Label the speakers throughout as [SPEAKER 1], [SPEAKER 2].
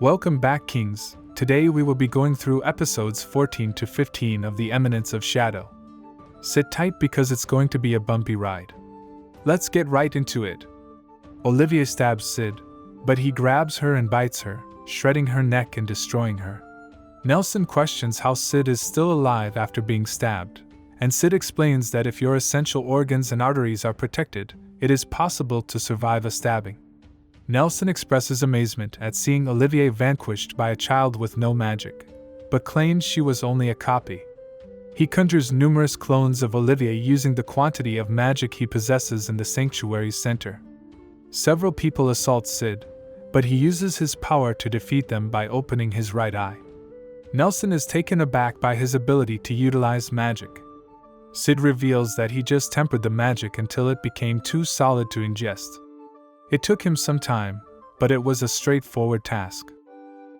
[SPEAKER 1] Welcome back, Kings. Today we will be going through episodes 14 to 15 of the Eminence of Shadow. Sit tight because it's going to be a bumpy ride. Let's get right into it. Olivia stabs Sid, but he grabs her and bites her, shredding her neck and destroying her. Nelson questions how Sid is still alive after being stabbed, and Sid explains that if your essential organs and arteries are protected, it is possible to survive a stabbing. Nelson expresses amazement at seeing Olivier vanquished by a child with no magic, but claims she was only a copy. He conjures numerous clones of Olivier using the quantity of magic he possesses in the sanctuary's center. Several people assault Sid, but he uses his power to defeat them by opening his right eye. Nelson is taken aback by his ability to utilize magic. Sid reveals that he just tempered the magic until it became too solid to ingest. It took him some time, but it was a straightforward task.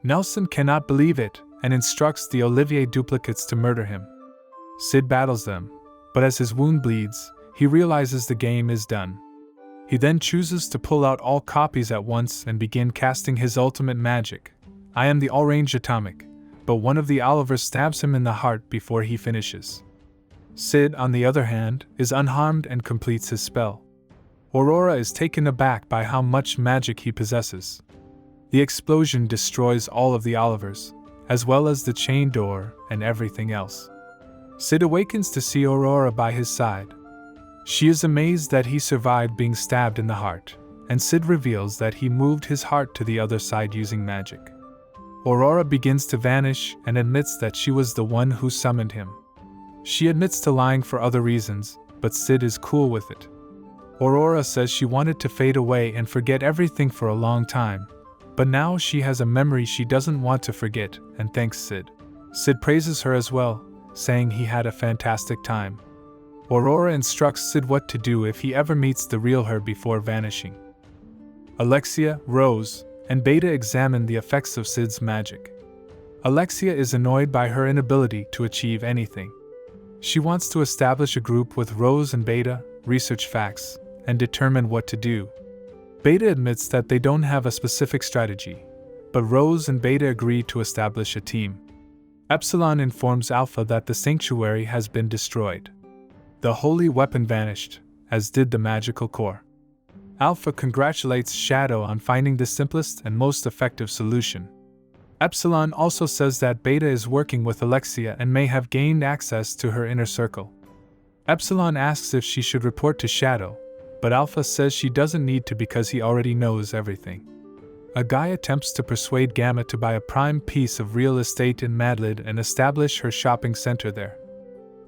[SPEAKER 1] Nelson cannot believe it and instructs the Olivier duplicates to murder him. Sid battles them, but as his wound bleeds, he realizes the game is done. He then chooses to pull out all copies at once and begin casting his ultimate magic. I am the all-range atomic, but one of the Olivers stabs him in the heart before he finishes. Sid, on the other hand, is unharmed and completes his spell. Aurora is taken aback by how much magic he possesses. The explosion destroys all of the Olivers, as well as the chain door and everything else. Sid awakens to see Aurora by his side. She is amazed that he survived being stabbed in the heart, and Sid reveals that he moved his heart to the other side using magic. Aurora begins to vanish and admits that she was the one who summoned him. She admits to lying for other reasons, but Sid is cool with it. Aurora says she wanted to fade away and forget everything for a long time, but now she has a memory she doesn't want to forget and thanks Sid. Sid praises her as well, saying he had a fantastic time. Aurora instructs Sid what to do if he ever meets the real her before vanishing. Alexia, Rose, and Beta examine the effects of Sid's magic. Alexia is annoyed by her inability to achieve anything. She wants to establish a group with Rose and Beta, research facts, and determine what to do. Beta admits that they don't have a specific strategy, but Rose and Beta agree to establish a team. Epsilon informs Alpha that the sanctuary has been destroyed. The holy weapon vanished, as did the magical core. Alpha congratulates Shadow on finding the simplest and most effective solution. Epsilon also says that Beta is working with Alexia and may have gained access to her inner circle. Epsilon asks if she should report to Shadow, but Alpha says she doesn't need to because he already knows everything. A guy attempts to persuade Gamma to buy a prime piece of real estate in Madlid and establish her shopping center there.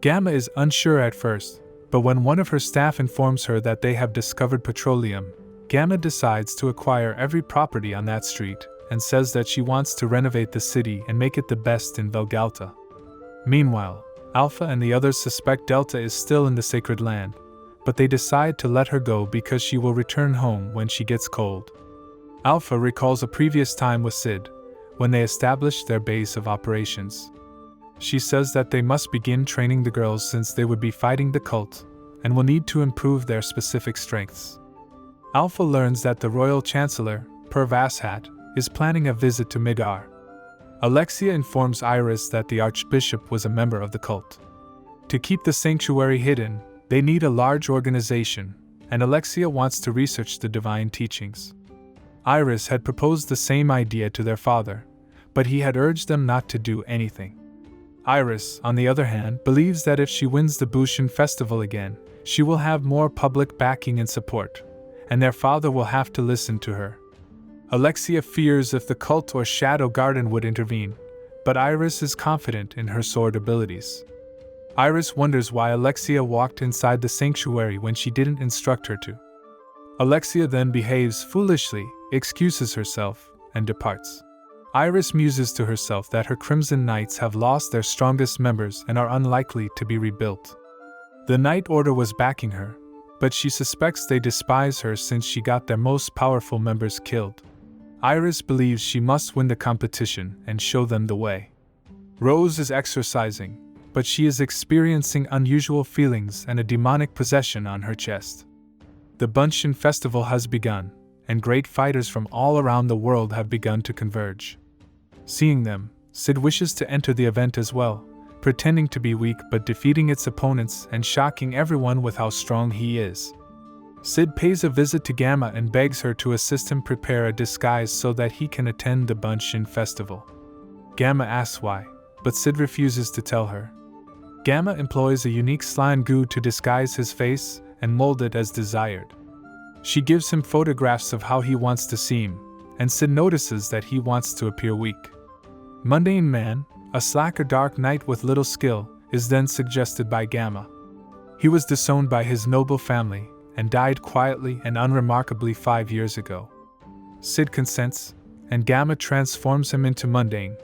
[SPEAKER 1] Gamma is unsure at first, but when one of her staff informs her that they have discovered petroleum, Gamma decides to acquire every property on that street and says that she wants to renovate the city and make it the best in Velgalta. Meanwhile, Alpha and the others suspect Delta is still in the Sacred Land, but they decide to let her go because she will return home when she gets cold. Alpha recalls a previous time with Sid, when they established their base of operations. She says that they must begin training the girls since they would be fighting the cult, and will need to improve their specific strengths. Alpha learns that the Royal Chancellor, Per Vasshat, is planning a visit to Midgar. Alexia informs Iris that the Archbishop was a member of the cult. To keep the sanctuary hidden, they need a large organization, and Alexia wants to research the divine teachings. Iris had proposed the same idea to their father, but he had urged them not to do anything. Iris, on the other hand, believes that if she wins the Bushin Festival again, she will have more public backing and support, and their father will have to listen to her. Alexia fears if the cult or Shadow Garden would intervene, but Iris is confident in her sword abilities. Iris wonders why Alexia walked inside the sanctuary when she didn't instruct her to. Alexia then behaves foolishly, excuses herself, and departs. Iris muses to herself that her Crimson Knights have lost their strongest members and are unlikely to be rebuilt. The Night Order was backing her, but she suspects they despise her since she got their most powerful members killed. Iris believes she must win the competition and show them the way. Rose is exercising, but she is experiencing unusual feelings and a demonic possession on her chest. The Bunshin Festival has begun, and great fighters from all around the world have begun to converge. Seeing them, Sid wishes to enter the event as well, pretending to be weak but defeating its opponents and shocking everyone with how strong he is. Sid pays a visit to Gamma and begs her to assist him prepare a disguise so that he can attend the Bunshin festival. Gamma asks why, but Sid refuses to tell her. Gamma employs a unique slime goo to disguise his face and mold it as desired. She gives him photographs of how he wants to seem, and Sid notices that he wants to appear weak. Mundane Man, a slacker dark knight with little skill, is then suggested by Gamma. He was disowned by his noble family and died quietly and unremarkably 5 years ago. Sid consents, and Gamma transforms him into Mundane.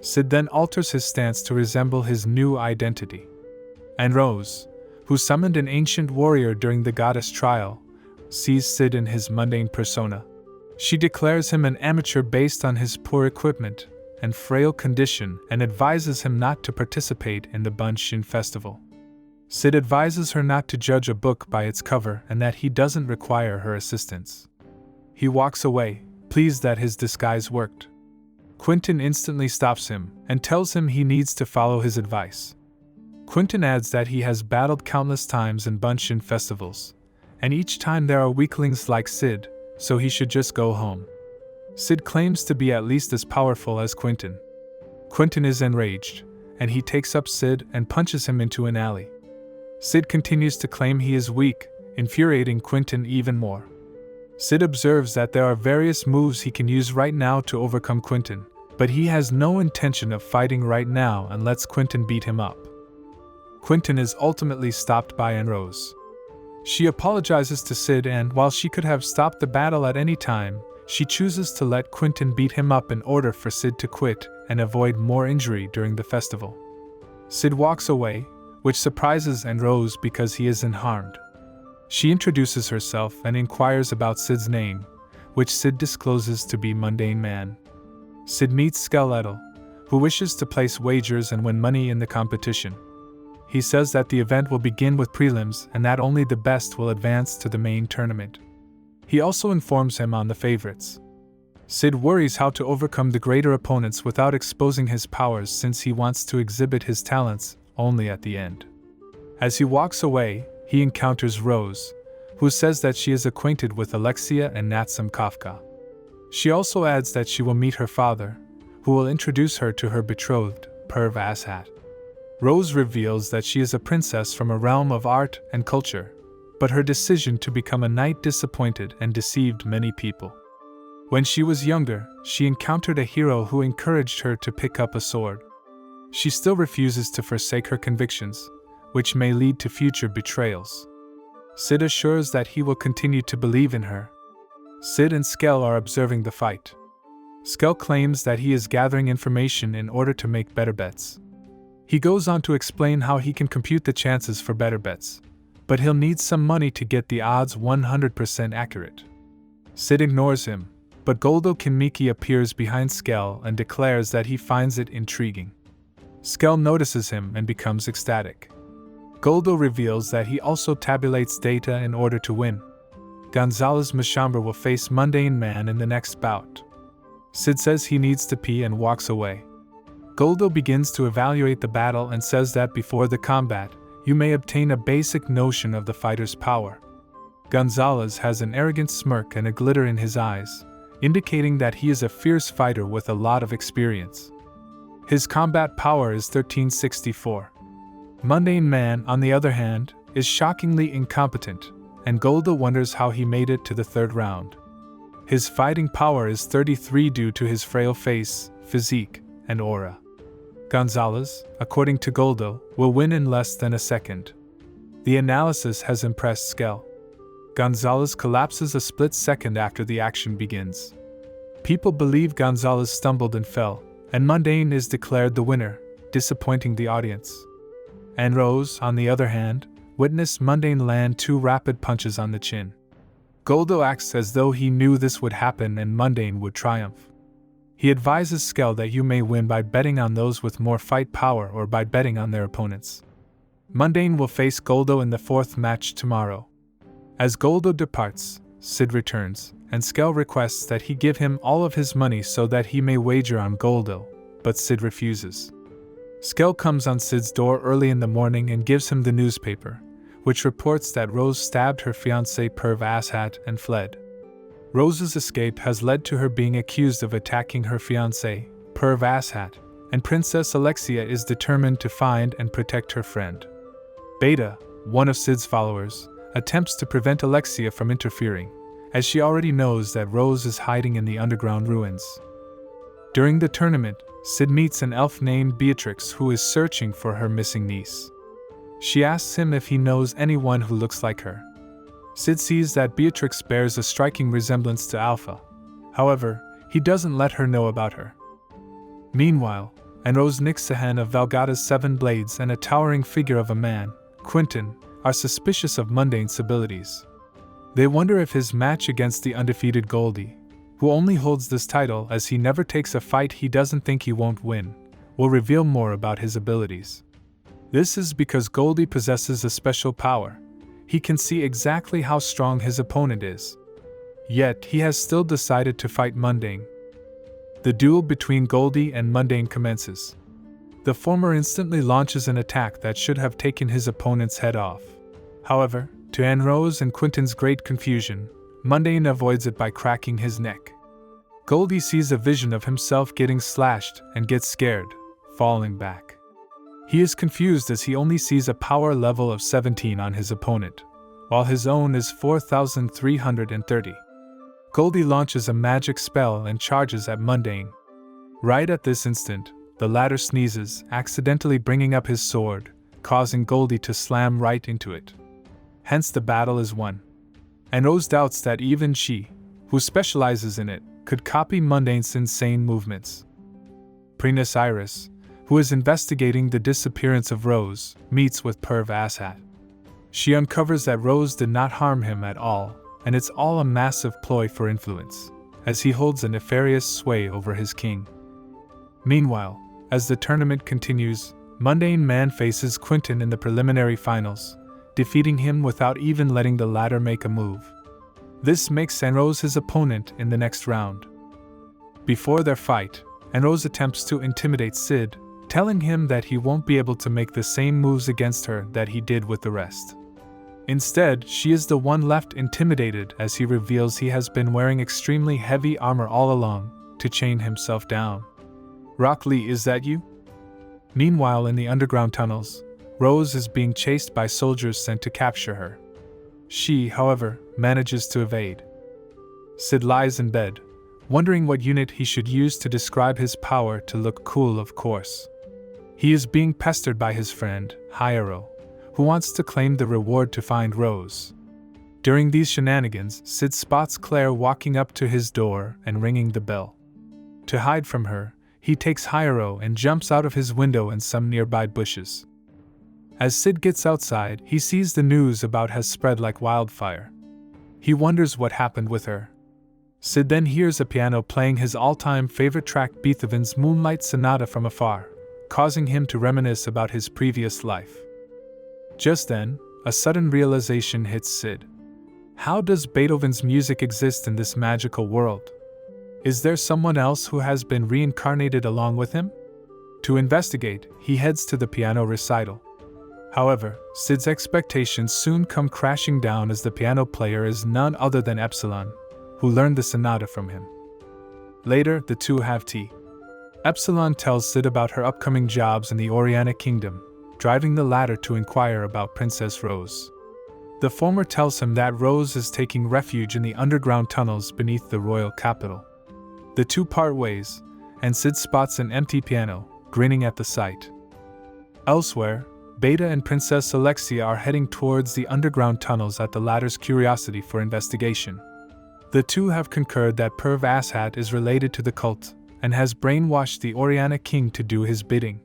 [SPEAKER 1] Sid then alters his stance to resemble his new identity. And Rose, who summoned an ancient warrior during the goddess trial, sees Sid in his mundane persona. She declares him an amateur based on his poor equipment and frail condition and advises him not to participate in the Bunshin festival. Sid advises her not to judge a book by its cover and that he doesn't require her assistance. He walks away, pleased that his disguise worked. Quentin instantly stops him and tells him he needs to follow his advice. Quentin adds that he has battled countless times in Bunshin festivals, and each time there are weaklings like Sid, so he should just go home. Sid claims to be at least as powerful as Quentin. Quentin is enraged, and he takes up Sid and punches him into an alley. Sid continues to claim he is weak, infuriating Quentin even more. Sid observes that there are various moves he can use right now to overcome Quentin, but he has no intention of fighting right now and lets Quentin beat him up. Quentin is ultimately stopped by Anne Rose. She apologizes to Sid and, while she could have stopped the battle at any time, she chooses to let Quentin beat him up in order for Sid to quit and avoid more injury during the festival. Sid walks away, which surprises Anne Rose because he isn't harmed. She introduces herself and inquires about Sid's name, which Sid discloses to be Mundane Man. Sid meets Skeletal, who wishes to place wagers and win money in the competition. He says that the event will begin with prelims and that only the best will advance to the main tournament. He also informs him on the favorites. Sid worries how to overcome the greater opponents without exposing his powers since he wants to exhibit his talents only at the end. As he walks away, he encounters Rose, who says that she is acquainted with Alexia and Natsum Kafka. She also adds that she will meet her father, who will introduce her to her betrothed, Perv Asshat. Rose reveals that she is a princess from a realm of art and culture, but her decision to become a knight disappointed and deceived many people. When she was younger, she encountered a hero who encouraged her to pick up a sword. She still refuses to forsake her convictions, which may lead to future betrayals. Sid assures that he will continue to believe in her. Sid and Skell are observing the fight. Skell claims that he is gathering information in order to make better bets. He goes on to explain how he can compute the chances for better bets, but he'll need some money to get the odds 100% accurate. Sid ignores him, but Goldo Kinmiki appears behind Skell and declares that he finds it intriguing. Skell notices him and becomes ecstatic. Goldo reveals that he also tabulates data in order to win. Gonzalez Machambre will face Mundane Man in the next bout. Sid says he needs to pee and walks away. Goldo begins to evaluate the battle and says that before the combat, you may obtain a basic notion of the fighter's power. Gonzalez has an arrogant smirk and a glitter in his eyes, indicating that he is a fierce fighter with a lot of experience. His combat power is 1364. Mundane Man, on the other hand, is shockingly incompetent, and Goldo wonders how he made it to the third round. His fighting power is 33 due to his frail face, physique, and aura. Gonzalez, according to Goldo, will win in less than a second. The analysis has impressed Skell. Gonzalez collapses a split second after the action begins. People believe Gonzalez stumbled and fell, and Mundane is declared the winner, disappointing the audience. And Rose, on the other hand, witnessed Mundane land 2 rapid punches on the chin. Goldo acts as though he knew this would happen and Mundane would triumph. He advises Skell that you may win by betting on those with more fight power or by betting on their opponents. Mundane will face Goldo in the 4th match tomorrow. As Goldo departs, Sid returns, and Skell requests that he give him all of his money so that he may wager on Goldil, but Sid refuses. Skell comes on Sid's door early in the morning and gives him the newspaper, which reports that Rose stabbed her fiancé Perv Asshat and fled. Rose's escape has led to her being accused of attacking her fiancé, Perv Asshat, and Princess Alexia is determined to find and protect her friend. Beta, one of Sid's followers, attempts to prevent Alexia from interfering, as she already knows that Rose is hiding in the underground ruins. During the tournament, Sid meets an elf named Beatrix who is searching for her missing niece. She asks him if he knows anyone who looks like her. Sid sees that Beatrix bears a striking resemblance to Alpha. However, he doesn't let her know about her. Meanwhile, Rose Nixahan of Valgada's Seven Blades and a towering figure of a man, Quentin, are suspicious of Mundane's abilities. They wonder if his match against the undefeated Goldie, who only holds this title as he never takes a fight he doesn't think he won't win, will reveal more about his abilities. This is because Goldie possesses a special power. He can see exactly how strong his opponent is. Yet, he has still decided to fight Mundane. The duel between Goldie and Mundane commences. The former instantly launches an attack that should have taken his opponent's head off. However, to Rose and Quentin's great confusion, Mundane avoids it by cracking his neck. Goldie sees a vision of himself getting slashed and gets scared, falling back. He is confused as he only sees a power level of 17 on his opponent, while his own is 4,330. Goldie launches a magic spell and charges at Mundane. Right at this instant, the latter sneezes, accidentally bringing up his sword, causing Goldie to slam right into it. Hence the battle is won. And Rose doubts that even she, who specializes in it, could copy Mundane's insane movements. Princess Iris, who is investigating the disappearance of Rose, meets with Perv Asshat. She uncovers that Rose did not harm him at all, and it's all a massive ploy for influence, as he holds a nefarious sway over his king. Meanwhile, as the tournament continues, Mundane Man faces Quentin in the preliminary finals, defeating him without even letting the latter make a move. This makes Rose his opponent in the next round. Before their fight, Rose attempts to intimidate Sid, telling him that he won't be able to make the same moves against her that he did with the rest. Instead, she is the one left intimidated as he reveals he has been wearing extremely heavy armor all along, to chain himself down. Rock Lee, is that you? Meanwhile, in the underground tunnels, Rose is being chased by soldiers sent to capture her. She, however, manages to evade. Sid lies in bed, wondering what unit he should use to describe his power to look cool, of course. He is being pestered by his friend, Hyero, who wants to claim the reward to find Rose. During these shenanigans, Sid spots Claire walking up to his door and ringing the bell. To hide from her, he takes Hyero and jumps out of his window in some nearby bushes. As Sid gets outside, he sees the news about has spread like wildfire. He wonders what happened with her. Sid then hears a piano playing his all-time favorite track, Beethoven's Moonlight Sonata, from afar, causing him to reminisce about his previous life. Just then, a sudden realization hits Sid. How does Beethoven's music exist in this magical world? Is there someone else who has been reincarnated along with him? To investigate, he heads to the piano recital. However, Sid's expectations soon come crashing down as the piano player is none other than Epsilon, who learned the sonata from him. Later, the two have tea. Epsilon tells Sid about her upcoming jobs in the Oriana Kingdom, driving the latter to inquire about Princess Rose. The former tells him that Rose is taking refuge in the underground tunnels beneath the royal capital. The two part ways, and Sid spots an empty piano, grinning at the sight. Elsewhere, Beta and Princess Alexia are heading towards the underground tunnels at the latter's curiosity for investigation. The two have concurred that Perv Asshat is related to the cult, and has brainwashed the Oriana King to do his bidding.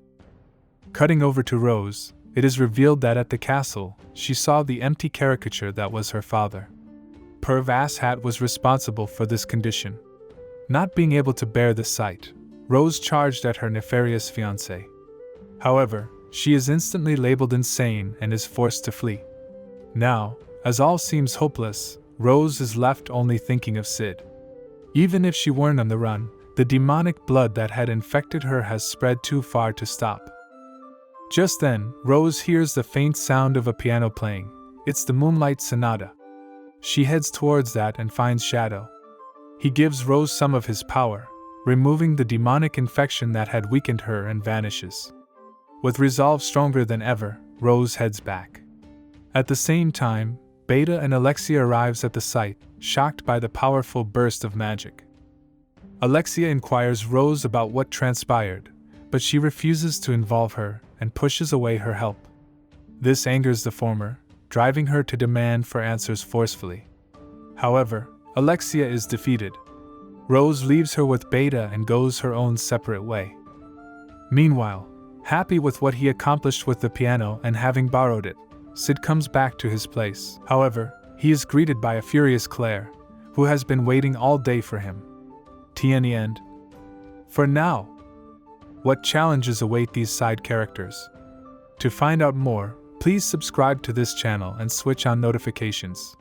[SPEAKER 1] Cutting over to Rose, it is revealed that at the castle, she saw the empty caricature that was her father. Perv Asshat was responsible for this condition. Not being able to bear the sight, Rose charged at her nefarious fiancé. However, she is instantly labeled insane and is forced to flee. Now, as all seems hopeless, Rose is left only thinking of Sid. Even if she weren't on the run, the demonic blood that had infected her has spread too far to stop. Just then, Rose hears the faint sound of a piano playing. It's the Moonlight Sonata. She heads towards that and finds Shadow. He gives Rose some of his power, removing the demonic infection that had weakened her, and vanishes. With resolve stronger than ever, Rose heads back. At the same time, Beta and Alexia arrives at the site, shocked by the powerful burst of magic. Alexia inquires Rose about what transpired, but she refuses to involve her and pushes away her help. This angers the former, driving her to demand for answers forcefully. However, Alexia is defeated. Rose leaves her with Beta and goes her own separate way. Meanwhile, happy with what he accomplished with the piano and having borrowed it, Sid comes back to his place. However, he is greeted by a furious Claire, who has been waiting all day for him. In the end. For now, what challenges await these side characters? To find out more, please subscribe to this channel and switch on notifications.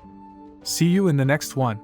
[SPEAKER 1] See you in the next one.